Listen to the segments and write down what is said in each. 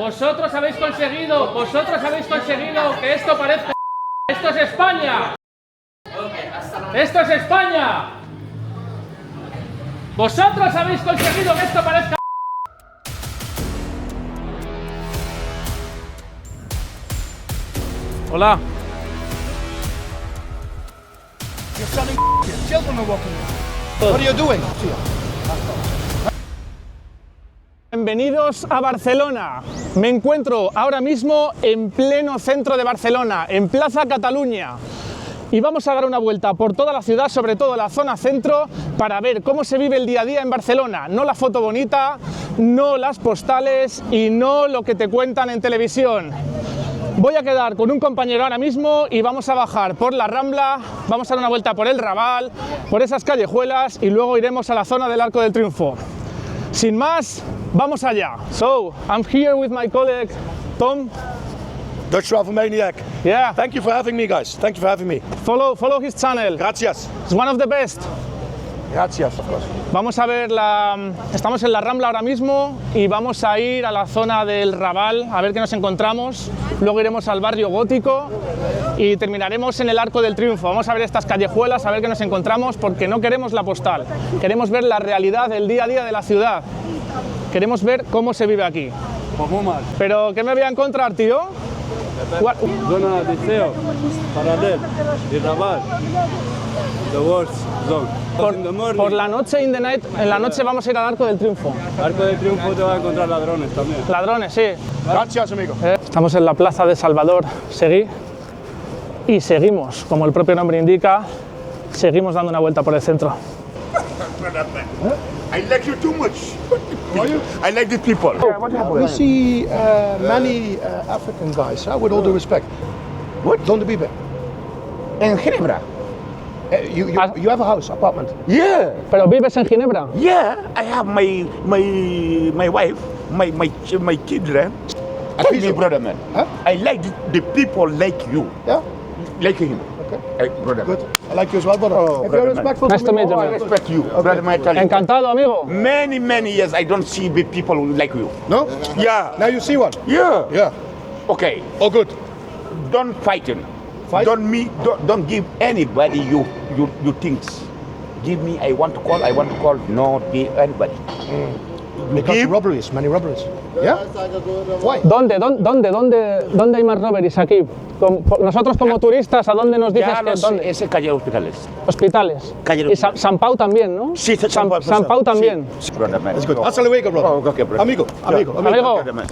Vosotros habéis conseguido que esto parezca... ¡Esto es España! ¡Esto es España! Vosotros habéis conseguido que esto parezca... Hola. Bienvenidos a Barcelona. Me encuentro ahora mismo en pleno centro de Barcelona, en Plaza Catalunya. Y vamos a dar una vuelta por toda la ciudad, sobre todo la zona centro, para ver cómo se vive el día a día en Barcelona. No la foto bonita, no las postales y no lo que te cuentan en televisión. Voy a quedar con un compañero ahora mismo y vamos a bajar por la Rambla, vamos a dar una vuelta por el Raval, por esas callejuelas y luego iremos a la zona del Arco del Triunfo. Sin más, vamos allá. So, I'm here with my colleague, Tom. Dutch Travel Maniac. Yeah. Thank you for having me, guys. Thank you for having me. Follow his channel. Gracias. It's one of the best. Gracias, of course. Vamos a ver estamos en la Rambla ahora mismo y vamos a ir a la zona del Raval a ver qué nos encontramos. Luego iremos al barrio gótico y terminaremos en el Arco del Triunfo. Vamos a ver estas callejuelas, a ver qué nos encontramos, porque no queremos la postal. Queremos ver la realidad del día a día de la ciudad. Queremos ver cómo se vive aquí. Pues muy mal. ¿Pero qué me voy a encontrar, tío? Zona de Liceo, Paralel y Raval. The worst zone. Por la noche, in the night, en la noche vamos a ir al Arco del Triunfo. Arco del Triunfo te vas a encontrar ladrones también. Ladrones, sí. Gracias, amigo. Estamos en la plaza de Salvador Seguí y seguimos, como el propio nombre indica, seguimos dando una vuelta por el centro. I like you too much. I like these people. We see many African guys, with all due respect. What? ¿Dónde vive? En Ginebra. You have a house, apartment. Yeah. ¿Pero vives en Ginebra? Yeah. I have my wife, my children. Tell me, brother man. Huh? I like the people like you. Yeah? Like him. Okay. Brother. Good. I like you as well, brother. Oh, if brother, you're man. respectful Nice to meet you, I man. respect you, brother man. Tell you. Encantado, amigo. Many years I don't see big people like you. No? Yeah. Now you see one? Yeah. Yeah. Okay. All good. Don't fight him. Fight? Don't give anybody you things. Give me. I want to call. No, give anybody. Because Give. robberies, many robberies. Yeah? Why? ¿Dónde hay más robberies aquí? Nosotros como turistas, ¿a dónde nos dices Ya que los, dónde? ese calle hospitales. Hospitales. Calle Y San Pau también, ¿no? Sí, San Pau también. Sí, brother man. That's good. Hasta luego, brother. Oh, okay, brother. Amigo. Amigo. Brother man.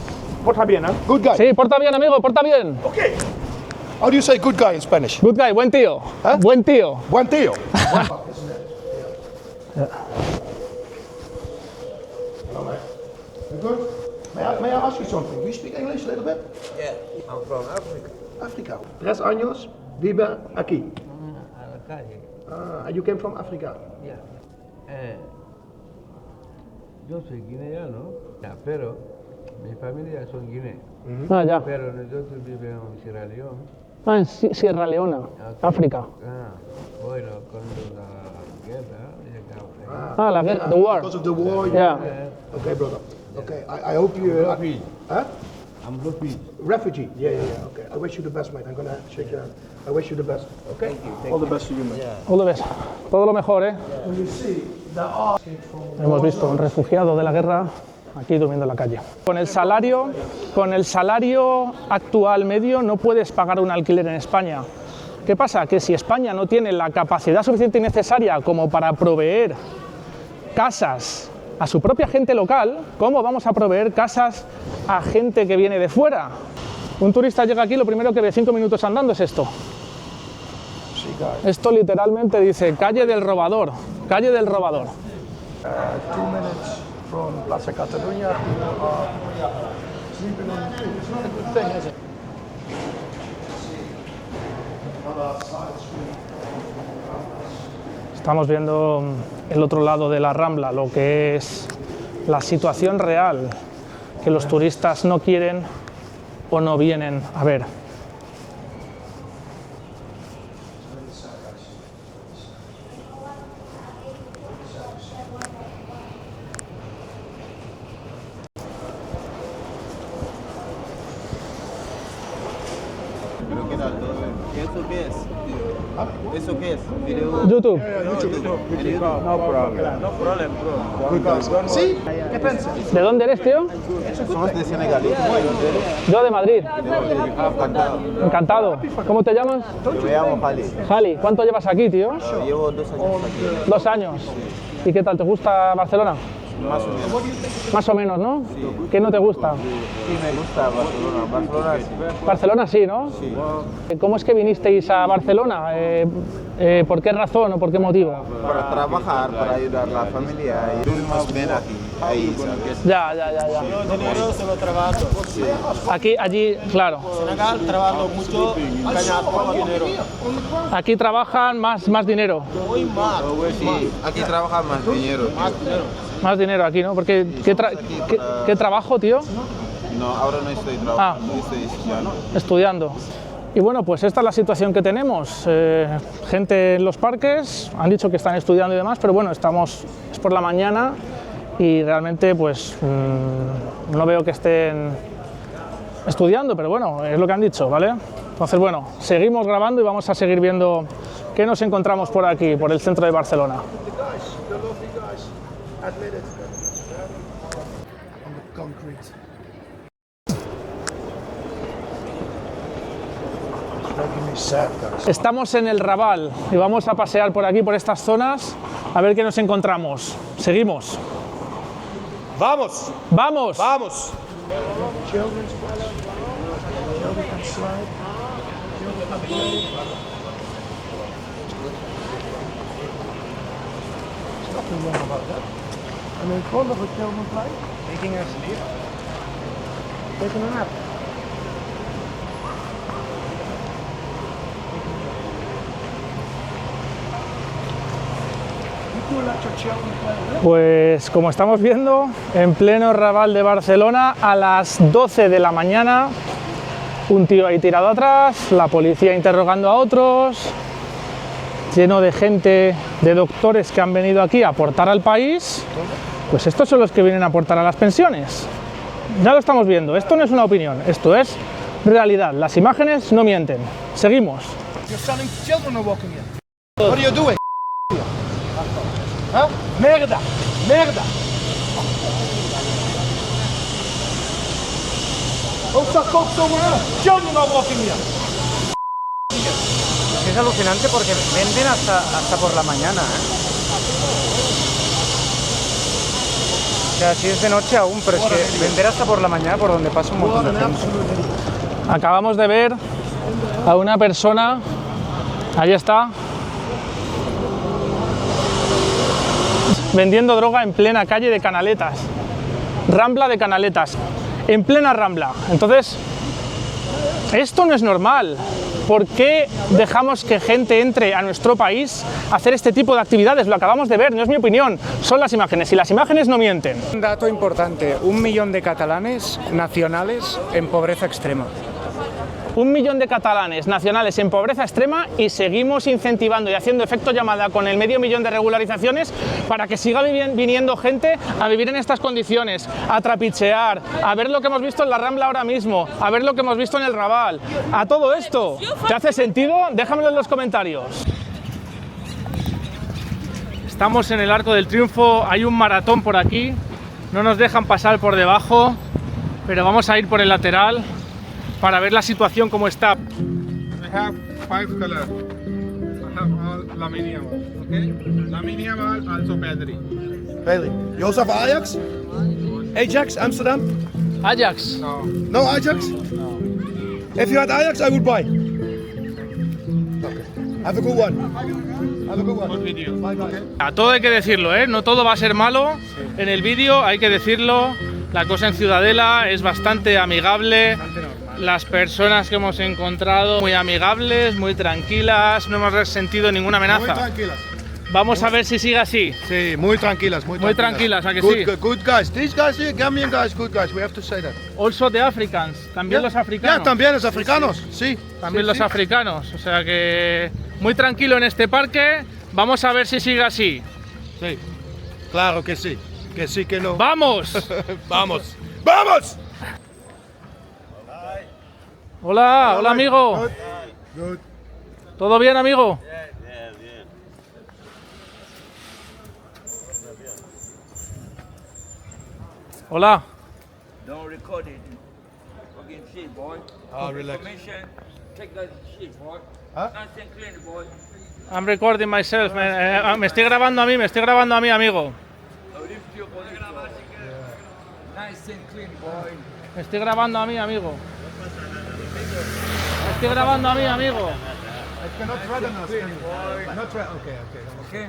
Porta bien, ¿eh? Good guy. Sí, porta bien, amigo, porta bien. Okay. How do you say good guy in Spanish? Good guy, buen tío. ¿Eh? Buen tío. Buen tío. Good. May I ask you something? Do you speak English a little bit? Yeah, I'm from Africa. África. 3 años vive aquí. A la calle. And you came from Africa. Yeah. Yo soy guineano, pero mi familia son guineanos. Ah, ya. Pero nosotros vivimos en Sierra Leone. Ah, en Sierra Leona, África. Bueno, con la guerra llegamos. Ah, la guerra, the war. Because of the war. Yeah. Okay, brother. Okay, I hope you. Refugee. Huh? I'm refugee. Refugee. Yeah. Okay. I wish you the best, mate. I'm gonna shake your hand. I wish you the best. Okay. All the best to you, mate. All the best. Todo lo mejor, ¿eh? When you see the art Hemos visto un refugiado de la guerra aquí durmiendo en la calle. Con el salario actual medio no puedes pagar un alquiler en España. ¿Qué pasa? Que si España no tiene la capacidad suficiente y necesaria como para proveer casas a su propia gente local, ¿cómo vamos a proveer casas a gente que viene de fuera? Un turista llega aquí, lo primero que ve 5 minutos andando es esto. Esto literalmente dice calle del robador, calle del robador. 2 minutes from Plaza Catalunya. People are sleeping on the street. It's not a good thing, is it? Estamos viendo el otro lado de la Rambla, lo que es la situación real que los turistas no quieren o no vienen a ver. ¿Eso qué es? ¿Eso qué es? Video. YouTube. No problem, bro. Sí, ¿qué piensas? ¿De dónde eres, tío? Somos de Senegal. Yo de Madrid. Encantado. Encantado. ¿Cómo te llamas? Me llamo Jali. Jali. ¿Cuánto llevas aquí, tío? Llevo 2 años aquí. 2 años. ¿Y qué tal? ¿Te gusta Barcelona? Más o menos. Más o menos, ¿no? ¿Qué no te gusta? Sí, me gusta Barcelona. Barcelona sí. Barcelona sí, ¿no? Sí. ¿Cómo es que vinisteis a Barcelona? ¿Por qué razón o por qué motivo? Para trabajar, para ayudar a la familia. Y más bien aquí. Ahí, ¿sabes? Ya. Dinero solo trabajo. Aquí, allí, claro. Senegal trabajo mucho, ganar poco dinero. Aquí trabajan más dinero. Muy mal. Sí, aquí trabaja más dinero. Más dinero aquí, ¿no? Porque, ¿qué trabajo, tío? No, ahora no estoy trabajando, estoy estudiando. Estudiando. Y bueno, pues esta es la situación que tenemos. Gente en los parques, han dicho que están estudiando y demás, pero bueno, es por la mañana y realmente pues no veo que estén estudiando, pero bueno, es lo que han dicho, ¿vale? Entonces bueno, seguimos grabando y vamos a seguir viendo qué nos encontramos por aquí, por el centro de Barcelona. On the concrete. It's making me sad, guys. Estamos en el Raval y vamos a pasear por aquí, por estas zonas, a ver qué nos encontramos. Seguimos. ¡Vamos! ¡Vamos! ¡Vamos! Children's place. Children can slide. Children can play. There's nothing wrong about that. And in front of a children play. Taking a sleep. Taking a nap. You do let your children play. Pues como estamos viendo, en pleno Raval de Barcelona, a las 12 de la mañana, un tío ahí tirado atrás, la policía interrogando a otros, lleno de gente, de doctores que han venido aquí a aportar al país. Pues estos son los que vienen a aportar a las pensiones. Ya lo estamos viendo, esto no es una opinión, esto es realidad. Las imágenes no mienten. Seguimos. You're selling children are walking in. What are you doing? Huh? Merda! Merda! Go suck coke somewhere else. Children are walking here. Es alucinante porque venden hasta por la mañana, O sea, si es de noche aún, pero es que vender hasta por la mañana por donde pasa un montón de gente. Acabamos de ver a una persona, ahí está, vendiendo droga en plena calle de Canaletas, Rambla de Canaletas, en plena Rambla. Entonces, esto no es normal. ¿Por qué dejamos que gente entre a nuestro país a hacer este tipo de actividades? Lo acabamos de ver, no es mi opinión, son las imágenes y las imágenes no mienten. Un dato importante, 1 millón de catalanes nacionales en pobreza extrema. 1 millón de catalanes nacionales en pobreza extrema y seguimos incentivando y haciendo efecto llamada con el medio millón de regularizaciones para que siga viniendo gente a vivir en estas condiciones, a trapichear, a ver lo que hemos visto en la Rambla ahora mismo, a ver lo que hemos visto en el Raval. A todo esto, ¿te hace sentido? Déjamelo en los comentarios. Estamos en el Arco del Triunfo, hay un maratón por aquí, no nos dejan pasar por debajo, pero vamos a ir por el lateral para ver la situación como está. I have 5 colors. I have all Lamine Yamal, okay? Lamine Yamal, also Pedri. Bailey. You also have Ajax? Ajax, Amsterdam? Ajax. No Ajax? No. If you had Ajax, I would buy. Okay. Have a good one. Have a good one. Good video. Bye bye. A todo hay que decirlo, ¿eh? No todo va a ser malo en el vídeo, hay que decirlo. La cosa en Ciudadela es bastante amigable. Las personas que hemos encontrado muy amigables, muy tranquilas, no hemos resentido ninguna amenaza. Muy tranquilas. Vamos a ver si sigue así. Sí, muy tranquilas, muy Muy tranquilas. tranquilas, ¿a que Good, sí? good guys. These guys here, Gambian guys, good guys. We have to say that. Also the Africans, también los africanos. Ya, también los africanos, sí. También Sí, los sí. africanos, o sea que muy tranquilo en este parque. Vamos a ver si sigue así. Sí, claro que sí. Que sí, que no. ¡Vamos! ¡Vamos! ¡Vamos! Hola, hola amigo. Good. ¿Todo bien, amigo? Hola. Don't record it. Fucking shit, boy. Oh, relax. Information. Take that shit, boy. Huh? Nice and clean, boy. I'm recording myself, man. Me estoy grabando a mí, amigo. Nice and clean, boy. Me estoy grabando a mí, amigo. Me estoy grabando a mí, amigo. I cannot threaten us. Not threaten. Okay. Okay?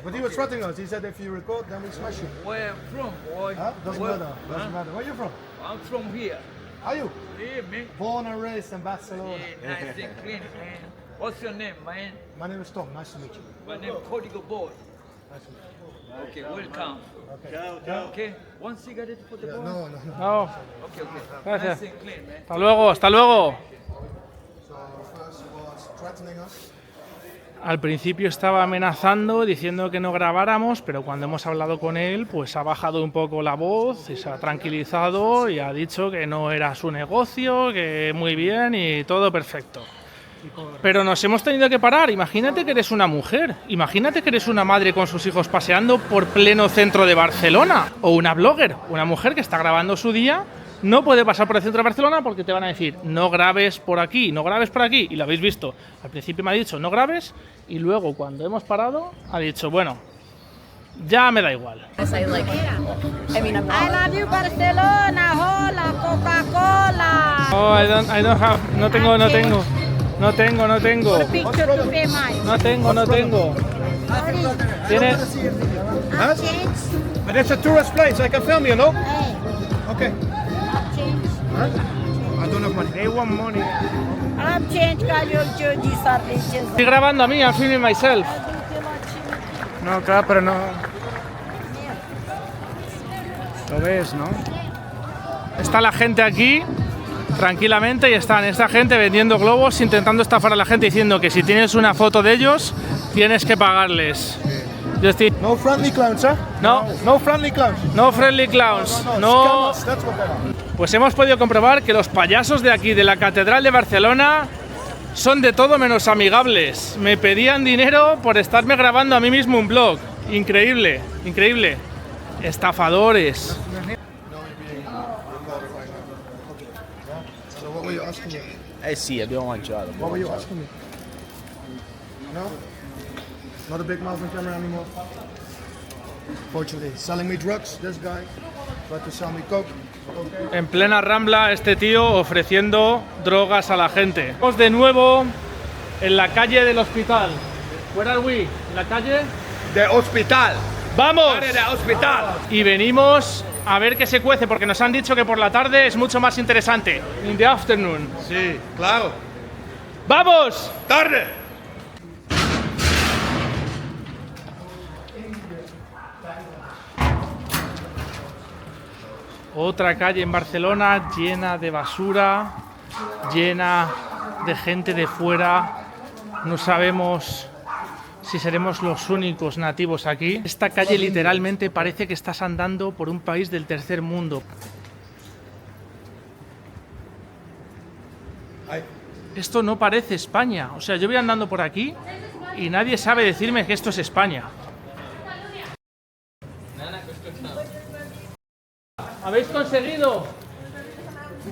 But he was threatening us. He said if you record, then we smash you. Where I'm from, boy? Huh? Doesn't Where- matter. Doesn't matter. Where are you from? I'm from here. Are you? Yeah, man. Born and raised in Barcelona. Yeah, nice and clean, man. What's your name, man? My name is Tom. Nice to meet you. My name is Código Boy. Nice to meet you. Okay, welcome. Okay. Okay, one cigarette for the boy. No. No, Okay. gracias. Nice and clean, man. Hasta luego, hasta luego. So first he was threatening us. Al principio estaba amenazando, diciendo que no grabáramos, pero cuando hemos hablado con él, pues ha bajado un poco la voz y se ha tranquilizado y ha dicho que no era su negocio, que muy bien y todo perfecto. Pero nos hemos tenido que parar. Imagínate que eres una mujer, imagínate que eres una madre con sus hijos paseando por pleno centro de Barcelona, o una blogger, una mujer que está grabando su día. No puede pasar por el centro de Barcelona porque te van a decir no grabes por aquí, no grabes por aquí. Y lo habéis visto. Al principio me ha dicho no grabes y luego cuando hemos parado ha dicho bueno, ya me da igual. I love you Barcelona, hola Coca-Cola. Oh, I don't have, no tengo. Picture to pay mine. No tengo. Tiene, Huh? But it's a tourist place. I can film you, no? Hey, Okay. Huh? I don't have money. They want money. I'm change these are riches. estoy grabando a mí, I'm filming myself. No, claro, pero no. Lo ves, ¿no? Está la gente aquí tranquilamente y están esta gente vendiendo globos, intentando estafar a la gente diciendo que si tienes una foto de ellos tienes que pagarles. Yo estoy, No friendly clowns, huh? no, No friendly clowns. no friendly clowns, no. Scammers, that's what they are. Pues hemos podido comprobar que los payasos de aquí, de la Catedral de Barcelona, son de todo menos amigables. Me pedían dinero por estarme grabando a mí mismo un vlog. Increíble, increíble. Estafadores. So what were you asking me? I see, I don't want you out. What were you asking me? No? Not a big mouth on camera anymore. Fortunately, selling me drugs. This guy tried to sell me coke. Okay. En plena Rambla, este tío ofreciendo drogas a la gente. Estamos de nuevo en la calle del hospital. Where are we? ¿En la calle? The hospital. ¡Vamos! The hospital. Y venimos a ver qué se cuece, porque nos han dicho que por la tarde es mucho más interesante. In the afternoon. Sí, claro. ¡Vamos! Tarde. Otra calle en Barcelona llena de basura, llena de gente de fuera. No sabemos si seremos los únicos nativos aquí. Esta calle literalmente parece que estás andando por un país del tercer mundo. Esto no parece España. O sea, yo voy andando por aquí y nadie sabe decirme que esto es España. ¿Habéis conseguido?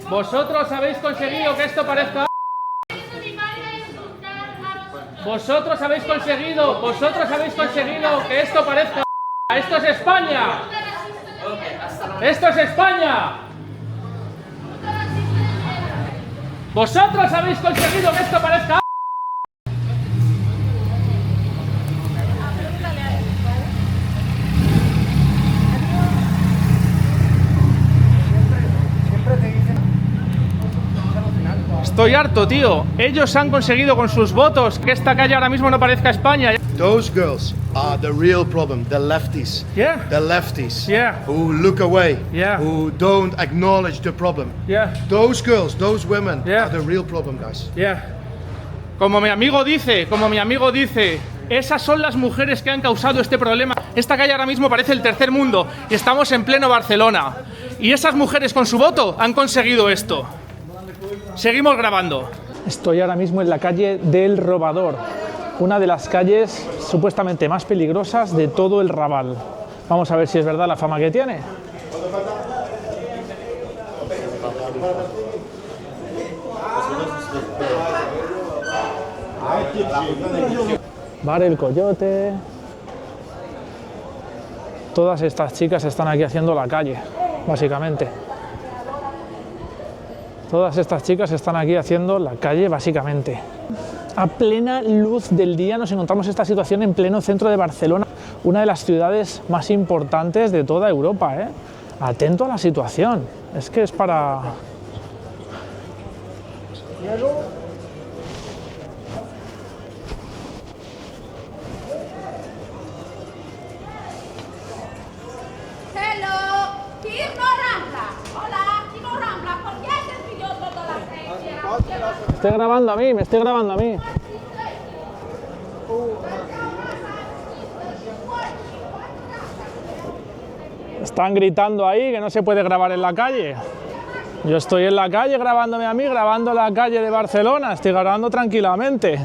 ¿Vosotros habéis conseguido que esto parezca? ¿Vosotros habéis conseguido que esto parezca? ¡Esto es España! ¡Esto es España! ¿Vosotros habéis conseguido que esto parezca? Estoy harto, tío. Ellos han conseguido con sus votos que esta calle ahora mismo no parezca España. Those girls are the real problem, the lefties. Yeah. The lefties. Yeah. Who look away. Yeah. Who don't acknowledge the problem. Yeah. Those girls, those women Yeah. are the real problem, guys. Yeah. Como mi amigo dice, esas son las mujeres que han causado este problema. Esta calle ahora mismo parece el tercer mundo y estamos en pleno Barcelona. Y esas mujeres con su voto han conseguido esto. Seguimos grabando. Estoy ahora mismo en la calle del Robador, una de las calles supuestamente más peligrosas de todo el Raval. Vamos a ver si es verdad la fama que tiene. Bar El Coyote. Todas estas chicas están aquí haciendo la calle, básicamente. Todas estas chicas están aquí haciendo la calle, básicamente. A plena luz del día nos encontramos esta situación en pleno centro de Barcelona, una de las ciudades más importantes de toda Europa, ¿eh? Atento a la situación, es que es para... Me estoy grabando a mí, me estoy grabando a mí. Están gritando ahí que no se puede grabar en la calle. Yo estoy en la calle grabándome a mí, grabando la calle de Barcelona, estoy grabando tranquilamente.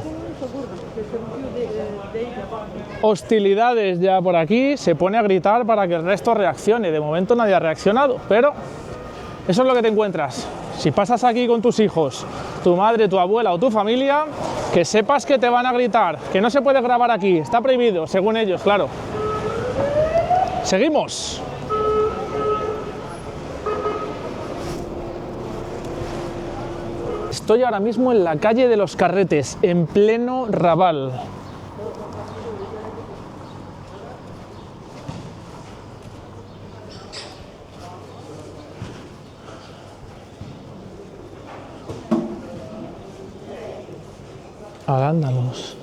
Hostilidades ya por aquí, se pone a gritar para que el resto reaccione. De momento nadie ha reaccionado, pero eso es lo que te encuentras. Si pasas aquí con tus hijos, tu madre, tu abuela o tu familia, que sepas que te van a gritar, que no se puede grabar aquí, está prohibido, según ellos, claro. Seguimos. Estoy ahora mismo en la calle de los Carretes, en pleno Raval. Arándanos.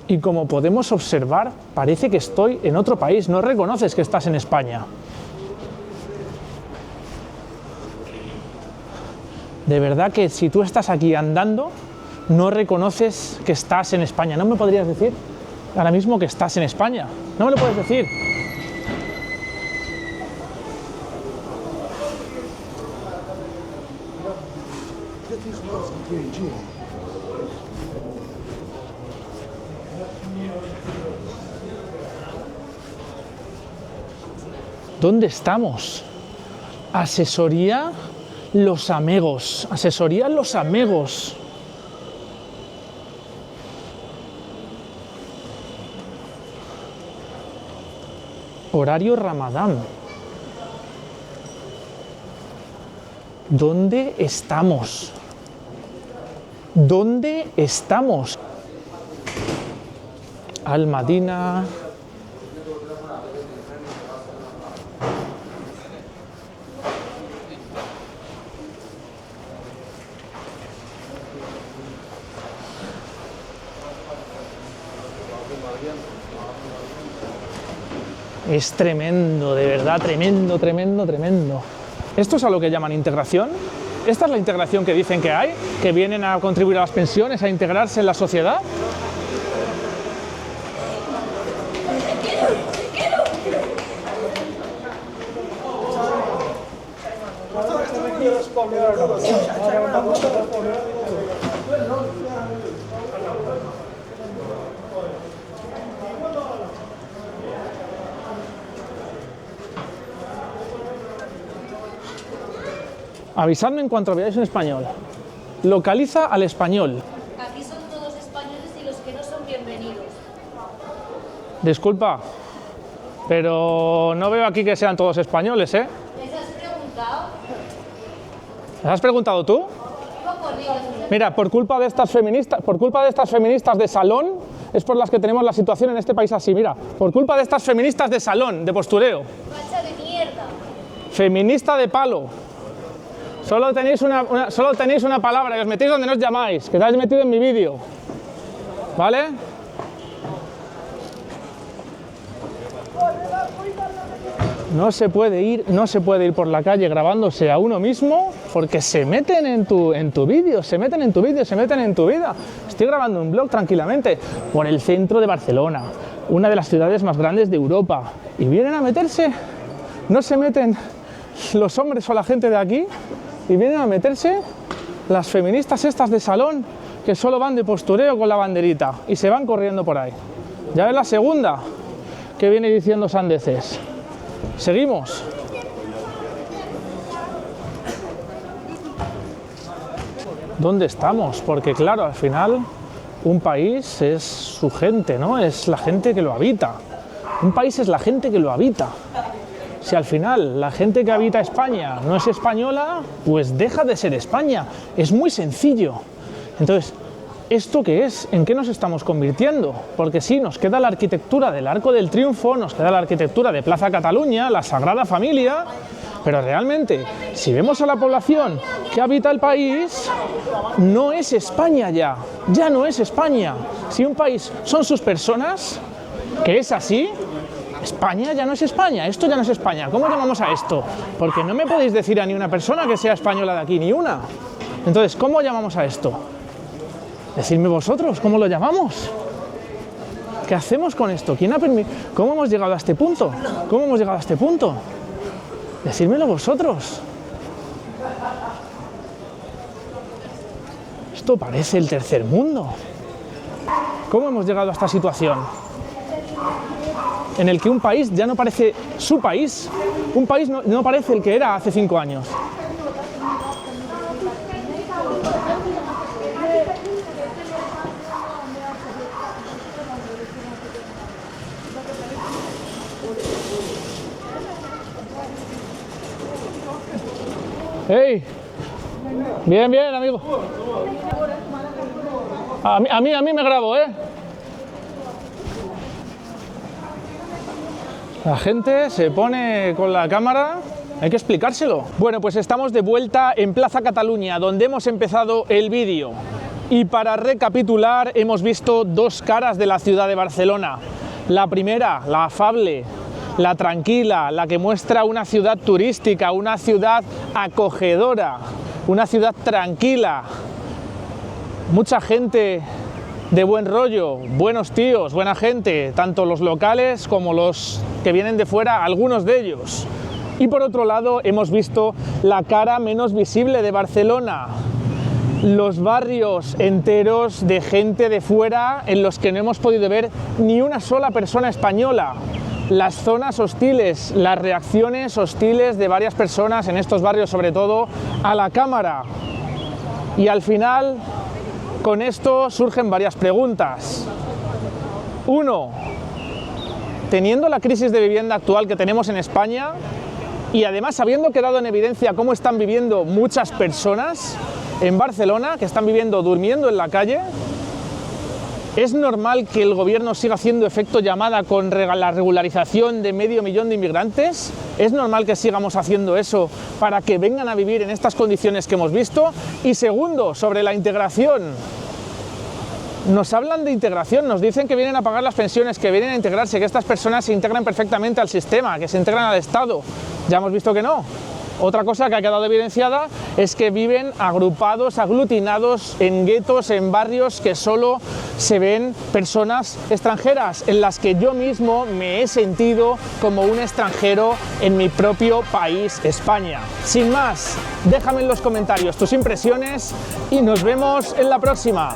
Y como podemos observar, parece que estoy en otro país, no reconoces que estás en España. De verdad que si tú estás aquí andando, no reconoces que estás en España. ¿No me podrías decir ahora mismo que estás en España? ¿No me lo puedes decir? ¿Dónde estamos? Asesoría Los Amegos. Asesoría Los Amegos. Horario Ramadán. ¿Dónde estamos? ¿Dónde estamos? Al Madina. Es tremendo, de verdad, tremendo, tremendo, tremendo. ¿Esto es a lo que llaman integración? ¿Esta es la integración que dicen que hay? ¿Que vienen a contribuir a las pensiones, a integrarse en la sociedad? Avisadme en cuanto veáis un español. Localiza al español. Aquí son todos españoles y los que no son bienvenidos. Disculpa, pero no veo aquí que sean todos españoles, ¿eh? ¿Les has preguntado? ¿Les has preguntado tú? Mira, por culpa de estas feministas de salón, es por las que tenemos la situación en este país así. Mira, por culpa de estas feministas de salón, de postureo. Facha de mierda. Feminista de palo. Solo tenéis una palabra y os metéis donde no os llamáis, que os habéis metido en mi vídeo. ¿Vale? No se puede ir por la calle grabándose a uno mismo porque se meten en tu vídeo, se meten en tu vídeo, se meten en tu vida. Estoy grabando un vlog tranquilamente por el centro de Barcelona, una de las ciudades más grandes de Europa. Y vienen a meterse, no se meten los hombres o la gente de aquí, y vienen a meterse las feministas estas de salón que solo van de postureo con la banderita y se van corriendo por ahí. Ya es la segunda que viene diciendo sandeces. Seguimos. ¿Dónde estamos? Porque claro, al final un país es su gente, ¿no? Es la gente que lo habita. Un país es la gente que lo habita. Si al final la gente que habita España no es española, pues deja de ser España. Es muy sencillo. Entonces, ¿esto qué es? ¿En qué nos estamos convirtiendo? Porque sí, nos queda la arquitectura del Arco del Triunfo, nos queda la arquitectura de Plaza Cataluña, la Sagrada Familia, pero realmente, si vemos a la población que habita el país, no es España ya no es España. Si un país son sus personas, que es así, España ya no es España, esto ya no es España. ¿Cómo llamamos a esto? Porque no me podéis decir a ni una persona que sea española de aquí, ni una. Entonces, ¿cómo llamamos a esto? Decidme vosotros, ¿cómo lo llamamos? ¿Qué hacemos con esto? ¿Quién ha permitido? ¿Cómo hemos llegado a este punto? ¿Cómo hemos llegado a este punto? Decídmelo vosotros. Esto parece el tercer mundo. ¿Cómo hemos llegado a esta situación? En el que un país ya no parece su país. Un país no parece el que era hace 5 años. ¡Hey! Bien, bien, amigo. A mí me grabo, ¿eh? La gente se pone con la cámara, hay que explicárselo. Bueno, pues estamos de vuelta en Plaza Cataluña, donde hemos empezado el vídeo. Y para recapitular, hemos visto dos caras de la ciudad de Barcelona. La primera, la afable, la tranquila, la que muestra una ciudad turística, una ciudad acogedora, una ciudad tranquila. Mucha gente de buen rollo, buenos tíos, buena gente, tanto los locales como los que vienen de fuera, algunos de ellos. Y por otro lado hemos visto la cara menos visible de Barcelona, los barrios enteros de gente de fuera en los que no hemos podido ver ni una sola persona española, las zonas hostiles, las reacciones hostiles de varias personas en estos barrios, sobre todo a la cámara. Y al final, con esto surgen varias preguntas. Uno, teniendo la crisis de vivienda actual que tenemos en España y además habiendo quedado en evidencia cómo están viviendo muchas personas en Barcelona, que están viviendo durmiendo en la calle, ¿es normal que el gobierno siga haciendo efecto llamada con la regularización de 500 000 de inmigrantes? ¿Es normal que sigamos haciendo eso para que vengan a vivir en estas condiciones que hemos visto? Y segundo, sobre la integración. Nos hablan de integración, nos dicen que vienen a pagar las pensiones, que vienen a integrarse, que estas personas se integran perfectamente al sistema, que se integran al Estado. Ya hemos visto que no. Otra cosa que ha quedado evidenciada es que viven agrupados, aglutinados en guetos, en barrios que solo se ven personas extranjeras, en las que yo mismo me he sentido como un extranjero en mi propio país, España. Sin más, déjame en los comentarios tus impresiones y nos vemos en la próxima.